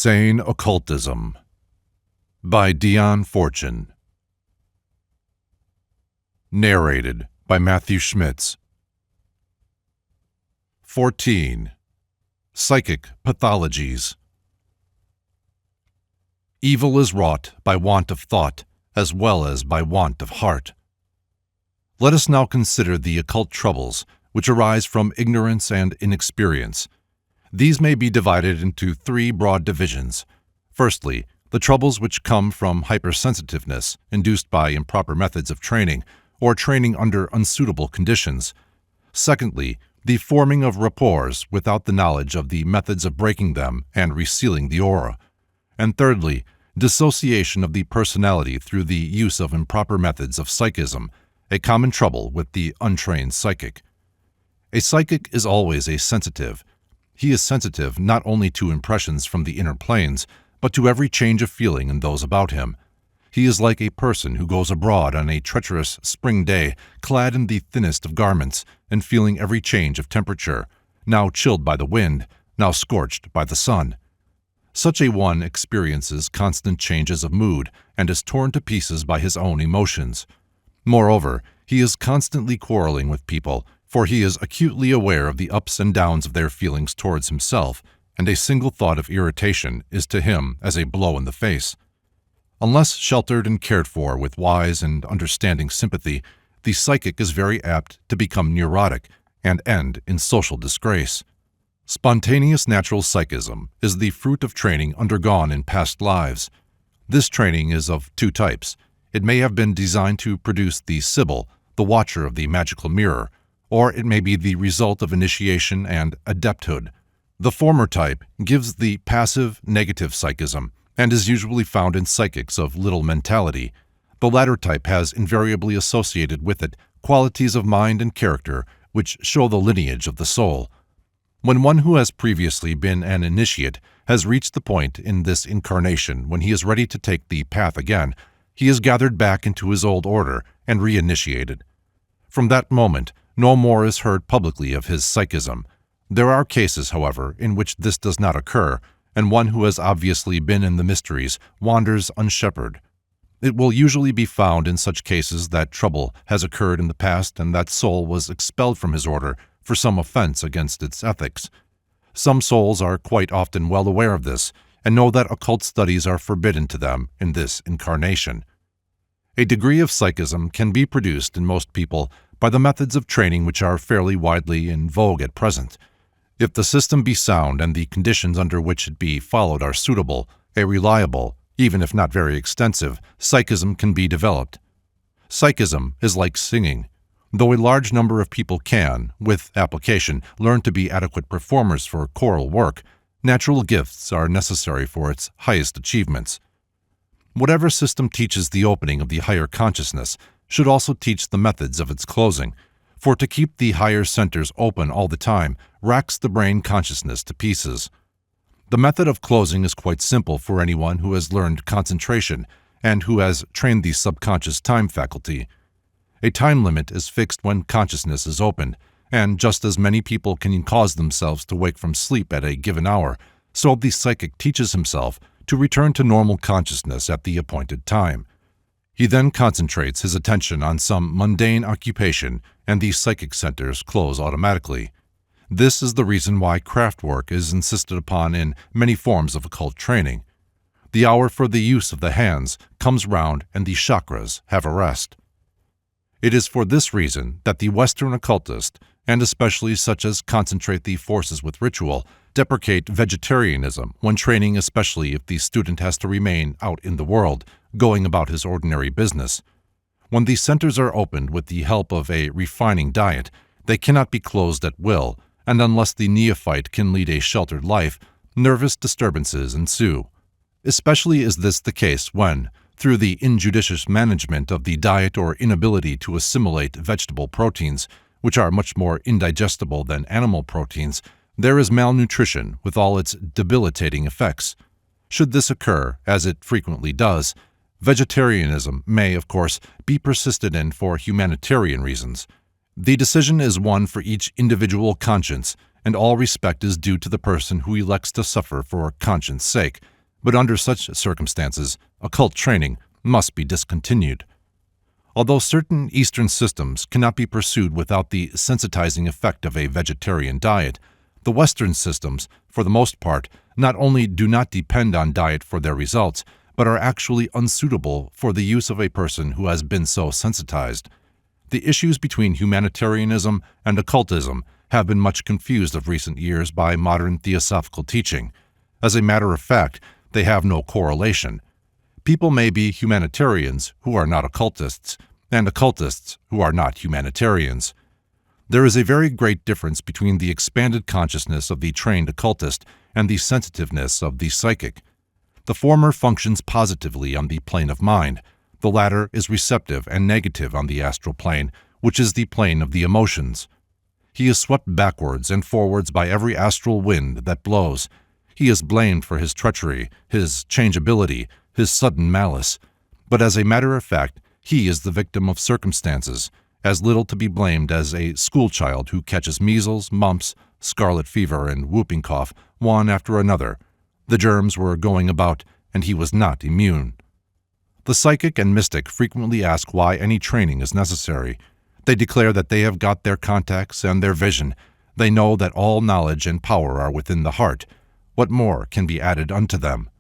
Sane Occultism by Dion Fortune. Narrated by Matthew Schmitz. 14. Psychic Pathologies. Evil is wrought by want of thought as well as by want of heart. Let us now consider the occult troubles which arise from ignorance and inexperience. These may be divided into three broad divisions. Firstly, the troubles which come from hypersensitiveness induced by improper methods of training or training under unsuitable conditions. Secondly, the forming of rapports without the knowledge of the methods of breaking them and resealing the aura. And thirdly, dissociation of the personality through the use of improper methods of psychism, a common trouble with the untrained psychic. A psychic is always a sensitive. He is sensitive not only to impressions from the inner planes, but to every change of feeling in those about him. He is like a person who goes abroad on a treacherous spring day, clad in the thinnest of garments, and feeling every change of temperature, now chilled by the wind, now scorched by the sun. Such a one experiences constant changes of mood and is torn to pieces by his own emotions. Moreover, he is constantly quarreling with people, for he is acutely aware of the ups and downs of their feelings towards himself, and a single thought of irritation is to him as a blow in the face. Unless sheltered and cared for with wise and understanding sympathy, the psychic is very apt to become neurotic and end in social disgrace. Spontaneous natural psychism is the fruit of training undergone in past lives. This training is of two types. It may have been designed to produce the Sibyl, the watcher of the magical mirror, or it may be the result of initiation and adepthood. The former type gives the passive, negative psychism and is usually found in psychics of little mentality. The latter type has invariably associated with it qualities of mind and character which show the lineage of the soul. When one who has previously been an initiate has reached the point in this incarnation when he is ready to take the path again, he is gathered back into his old order and reinitiated. From that moment, no more is heard publicly of his psychism. There are cases, however, in which this does not occur, and one who has obviously been in the mysteries wanders unshepherded. It will usually be found in such cases that trouble has occurred in the past and that soul was expelled from his order for some offense against its ethics. Some souls are quite often well aware of this and know that occult studies are forbidden to them in this incarnation. A degree of psychism can be produced in most people by the methods of training which are fairly widely in vogue at present. If the system be sound and the conditions under which it be followed are suitable, a reliable, even if not very extensive, psychism can be developed. Psychism is like singing. Though a large number of people can, with application, learn to be adequate performers for choral work, natural gifts are necessary for its highest achievements. Whatever system teaches the opening of the higher consciousness should also teach the methods of its closing, for to keep the higher centers open all the time racks the brain consciousness to pieces. The method of closing is quite simple for anyone who has learned concentration and who has trained the subconscious time faculty. A time limit is fixed when consciousness is opened, and just as many people can cause themselves to wake from sleep at a given hour, so the psychic teaches himself to return to normal consciousness at the appointed time. He then concentrates his attention on some mundane occupation, and the psychic centers close automatically. This is the reason why craft work is insisted upon in many forms of occult training. The hour for the use of the hands comes round and the chakras have a rest. It is for this reason that the Western occultist, and especially such as concentrate the forces with ritual, deprecate vegetarianism when training, especially if the student has to remain out in the world, going about his ordinary business. When these centers are opened with the help of a refining diet, they cannot be closed at will, and unless the neophyte can lead a sheltered life, nervous disturbances ensue. Especially is this the case when, through the injudicious management of the diet or inability to assimilate vegetable proteins, which are much more indigestible than animal proteins, there is malnutrition with all its debilitating effects. Should this occur, as it frequently does, vegetarianism may, of course, be persisted in for humanitarian reasons. The decision is one for each individual conscience, and all respect is due to the person who elects to suffer for conscience sake, but under such circumstances, occult training must be discontinued. Although certain Eastern systems cannot be pursued without the sensitizing effect of a vegetarian diet, the Western systems, for the most part, not only do not depend on diet for their results, but are actually unsuitable for the use of a person who has been so sensitized. The issues between humanitarianism and occultism have been much confused of recent years by modern theosophical teaching. As a matter of fact, they have no correlation. People may be humanitarians who are not occultists, and occultists who are not humanitarians. There is a very great difference between the expanded consciousness of the trained occultist and the sensitiveness of the psychic. The former functions positively on the plane of mind. The latter is receptive and negative on the astral plane, which is the plane of the emotions. He is swept backwards and forwards by every astral wind that blows. He is blamed for his treachery, his changeability, his sudden malice. But as a matter of fact, he is the victim of circumstances, as little to be blamed as a schoolchild who catches measles, mumps, scarlet fever, and whooping cough, one after another. The germs were going about, and he was not immune. The psychic and mystic frequently ask why any training is necessary. They declare that they have got their contacts and their vision. They know that all knowledge and power are within the heart. What more can be added unto them?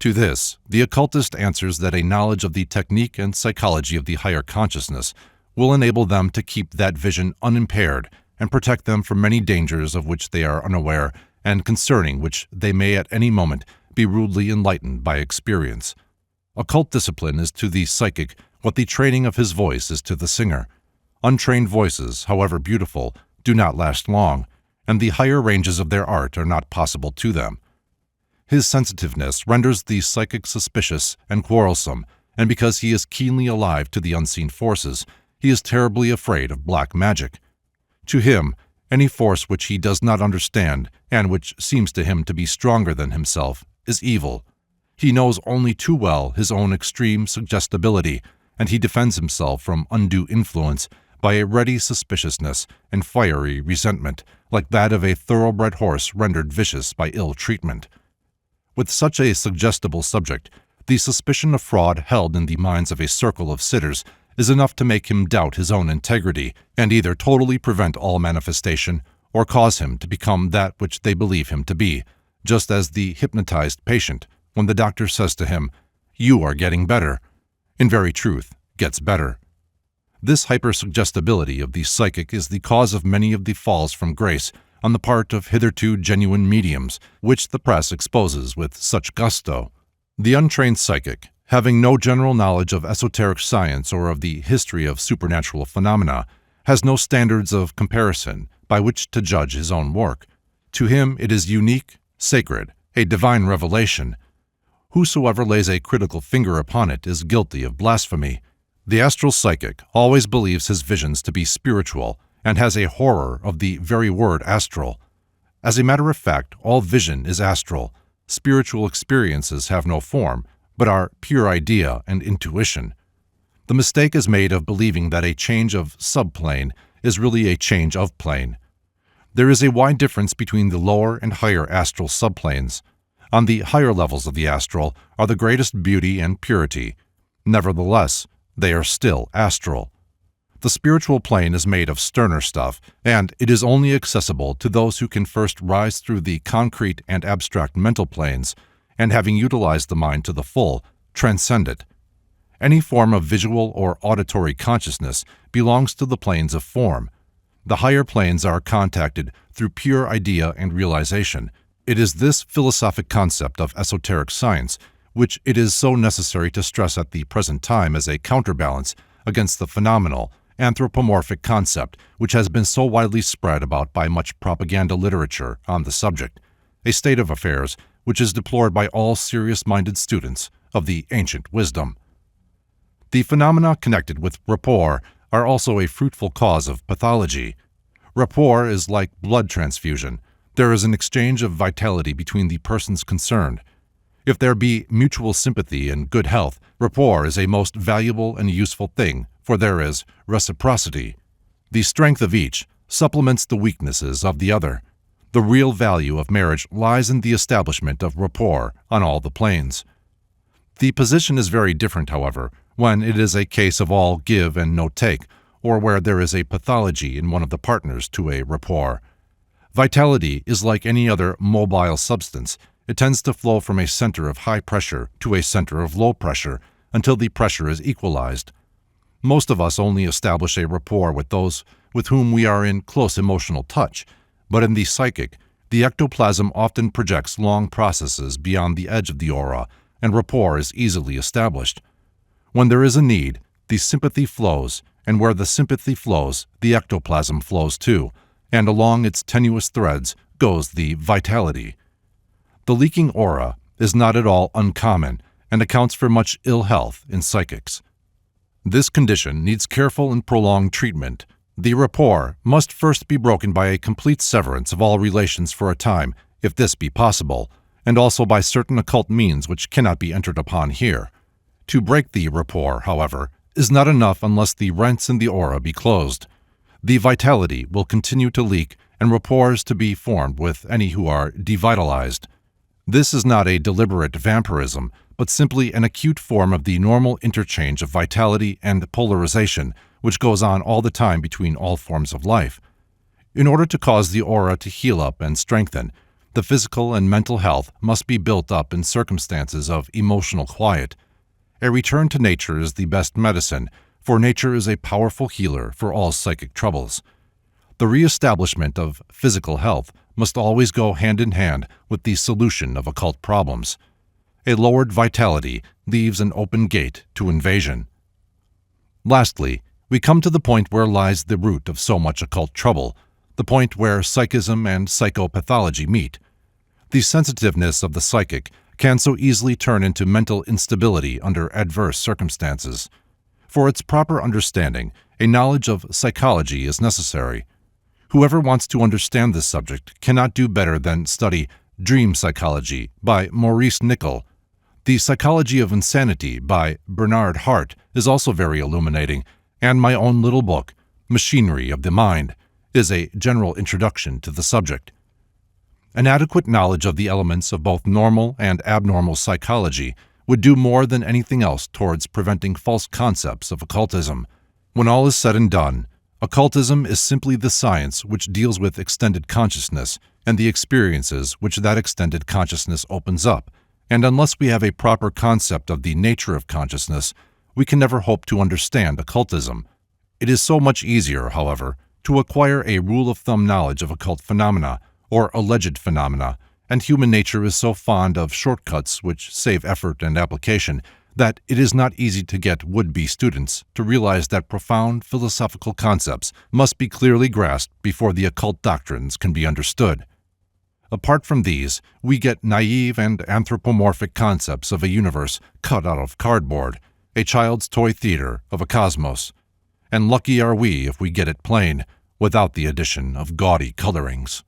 To this, the occultist answers that a knowledge of the technique and psychology of the higher consciousness will enable them to keep that vision unimpaired and protect them from many dangers of which they are unaware and concerning which they may at any moment be rudely enlightened by experience. Occult discipline is to the psychic what the training of his voice is to the singer. Untrained voices, however beautiful, do not last long, and the higher ranges of their art are not possible to them. His sensitiveness renders the psychic suspicious and quarrelsome, and because he is keenly alive to the unseen forces, he is terribly afraid of black magic. To him, any force which he does not understand, and which seems to him to be stronger than himself, is evil. He knows only too well his own extreme suggestibility, and he defends himself from undue influence by a ready suspiciousness and fiery resentment, like that of a thoroughbred horse rendered vicious by ill treatment. With such a suggestible subject, the suspicion of fraud held in the minds of a circle of sitters is enough to make him doubt his own integrity and either totally prevent all manifestation or cause him to become that which they believe him to be, just as the hypnotized patient, when the doctor says to him, "You are getting better," in very truth gets better. This hypersuggestibility of the psychic is the cause of many of the falls from grace on the part of hitherto genuine mediums, which the press exposes with such gusto. The untrained psychic, having no general knowledge of esoteric science or of the history of supernatural phenomena, has no standards of comparison by which to judge his own work. To him it is unique, sacred, a divine revelation. Whosoever lays a critical finger upon it is guilty of blasphemy. The astral psychic always believes his visions to be spiritual and has a horror of the very word astral. As a matter of fact, all vision is astral. Spiritual experiences have no form, but are pure idea and intuition. The mistake is made of believing that a change of subplane is really a change of plane. There is a wide difference between the lower and higher astral subplanes. On the higher levels of the astral are the greatest beauty and purity. Nevertheless, they are still astral. The spiritual plane is made of sterner stuff, and it is only accessible to those who can first rise through the concrete and abstract mental planes, and having utilized the mind to the full, transcend it. Any form of visual or auditory consciousness belongs to the planes of form. The higher planes are contacted through pure idea and realization. It is this philosophic concept of esoteric science which it is so necessary to stress at the present time as a counterbalance against the phenomenal, anthropomorphic concept which has been so widely spread about by much propaganda literature on the subject, a state of affairs which is deplored by all serious-minded students of the ancient wisdom. The phenomena connected with rapport are also a fruitful cause of pathology. Rapport is like blood transfusion. There is an exchange of vitality between the persons concerned. If there be mutual sympathy and good health, rapport is a most valuable and useful thing, for there is reciprocity. The strength of each supplements the weaknesses of the other. The real value of marriage lies in the establishment of rapport on all the planes. The position is very different, however, when it is a case of all give and no take, or where there is a pathology in one of the partners to a rapport. Vitality is like any other mobile substance. It tends to flow from a center of high pressure to a center of low pressure until the pressure is equalized. Most of us only establish a rapport with those with whom we are in close emotional touch, but in the psychic, the ectoplasm often projects long processes beyond the edge of the aura, and rapport is easily established. When there is a need, the sympathy flows, and where the sympathy flows, the ectoplasm flows too, and along its tenuous threads goes the vitality. The leaking aura is not at all uncommon and accounts for much ill health in psychics. This condition needs careful and prolonged treatment. The rapport must first be broken by a complete severance of all relations for a time, if this be possible, and also by certain occult means which cannot be entered upon here. To break the rapport, however, is not enough unless the rents in the aura be closed. The vitality will continue to leak and rapports to be formed with any who are devitalized. This is not a deliberate vampirism, but simply an acute form of the normal interchange of vitality and polarization, which goes on all the time between all forms of life. In order to cause the aura to heal up and strengthen, the physical and mental health must be built up in circumstances of emotional quiet. A return to nature is the best medicine, for nature is a powerful healer for all psychic troubles. The re-establishment of physical health must always go hand in hand with the solution of occult problems. A lowered vitality leaves an open gate to invasion. Lastly, we come to the point where lies the root of so much occult trouble, the point where psychism and psychopathology meet. The sensitiveness of the psychic can so easily turn into mental instability under adverse circumstances. For its proper understanding, a knowledge of psychology is necessary. Whoever wants to understand this subject cannot do better than study Dream Psychology by Maurice Nicoll. The Psychology of Insanity by Bernard Hart is also very illuminating, and my own little book, Machinery of the Mind, is a general introduction to the subject. An adequate knowledge of the elements of both normal and abnormal psychology would do more than anything else towards preventing false concepts of occultism. When all is said and done, occultism is simply the science which deals with extended consciousness and the experiences which that extended consciousness opens up, and unless we have a proper concept of the nature of consciousness, we can never hope to understand occultism. It is so much easier, however, to acquire a rule-of-thumb knowledge of occult phenomena or alleged phenomena, and human nature is so fond of shortcuts which save effort and application that it is not easy to get would-be students to realize that profound philosophical concepts must be clearly grasped before the occult doctrines can be understood. Apart from these, we get naive and anthropomorphic concepts of a universe cut out of cardboard, a child's toy theater of a cosmos, and lucky are we if we get it plain, without the addition of gaudy colorings.